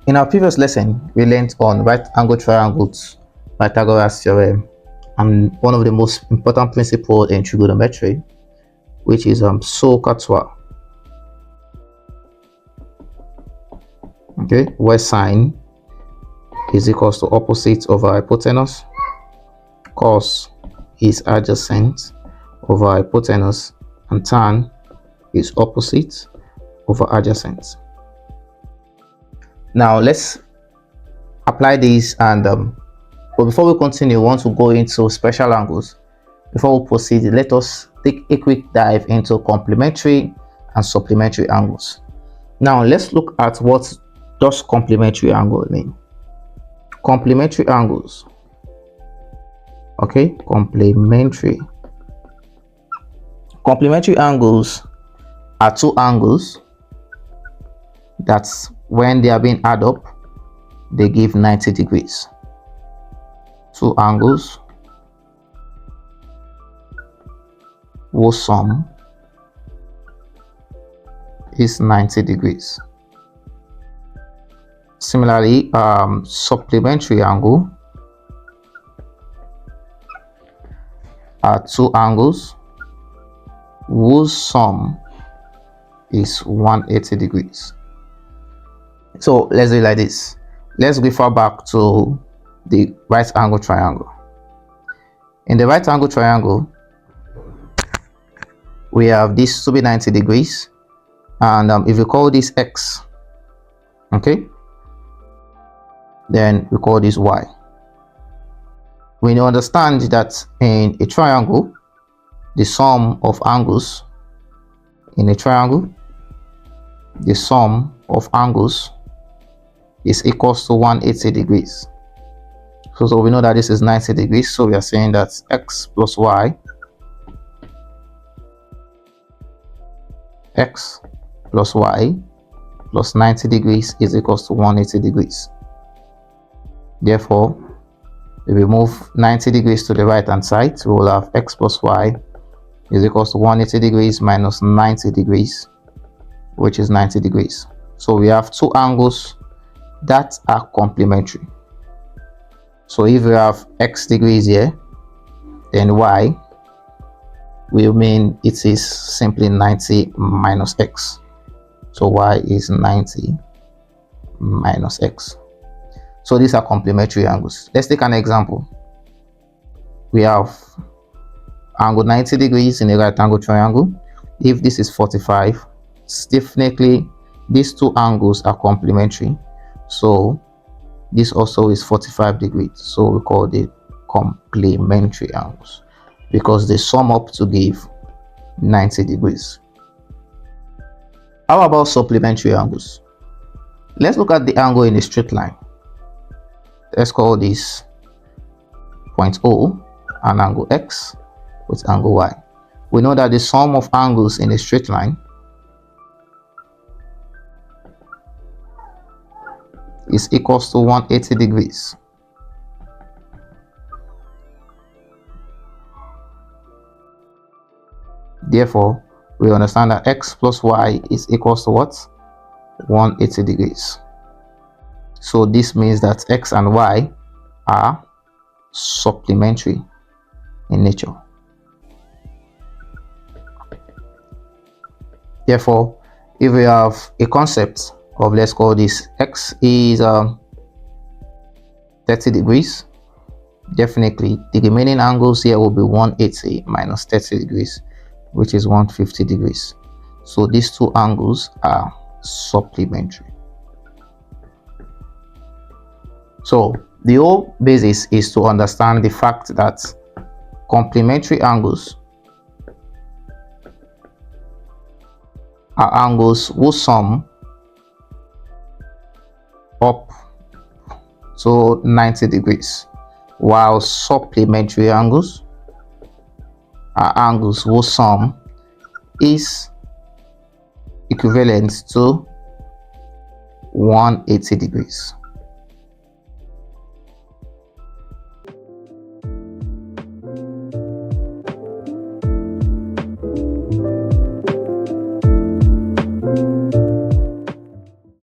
In our previous lesson, we learned on right angle triangles, Pythagoras theorem, and one of the most important principles in trigonometry, which is SOHCAHTOA. Okay, where sine is equals to opposite over hypotenuse, cos is adjacent over hypotenuse, and tan is opposite over adjacent. Now let's apply this, and but before we continue, we want to go into special angles. Before we proceed, let us take a quick dive into complementary and supplementary angles. Now let's look at what does complementary angle mean. Complementary angles. Okay, complementary angles are two angles that's when they are being added up, they give 90 degrees. Two angles whose sum is 90 degrees. Similarly, supplementary angle are two angles whose sum is 180 degrees. So let's do it like this. Let's refer back to the right angle triangle. In the right angle triangle, we have this to be 90 degrees, and if we call this x, okay, then we call this y. We understand that in a triangle, the sum of angles in a triangle, the sum of angles is equals to 180 degrees. So we know that this is 90 degrees, so we are saying that x plus y plus 90 degrees is equals to 180 degrees. Therefore, if we move 90 degrees to the right hand side, we will have x plus y is equals to 180 degrees minus 90 degrees, which is 90 degrees. So we have two angles that are complementary. So if we have x degrees here, then y will mean it is simply 90 minus x. So y is 90 minus x. So these are complementary angles. Let's take an example. We have angle 90 degrees in a right angle triangle. If this is 45, definitely these two angles are complementary. So this also is 45 degrees. So we call it complementary angles because they sum up to give 90 degrees. How about supplementary angles? Let's look at the angle in a straight line. Let's call this point O and angle X with angle Y. We know that the sum of angles in a straight line is equals to 180 degrees. Therefore, we understand that x plus y is equals to what? 180 degrees. So this means that x and y are supplementary in nature. Therefore, if we have a concept of, let's call this x is 30 degrees, definitely the remaining angles here will be 180 minus 30 degrees, which is 150 degrees. So these two angles are supplementary. So the whole basis is to understand the fact that complementary angles are angles whose sum up to 90 degrees, while supplementary angles are angles whose sum is equivalent to 180 degrees.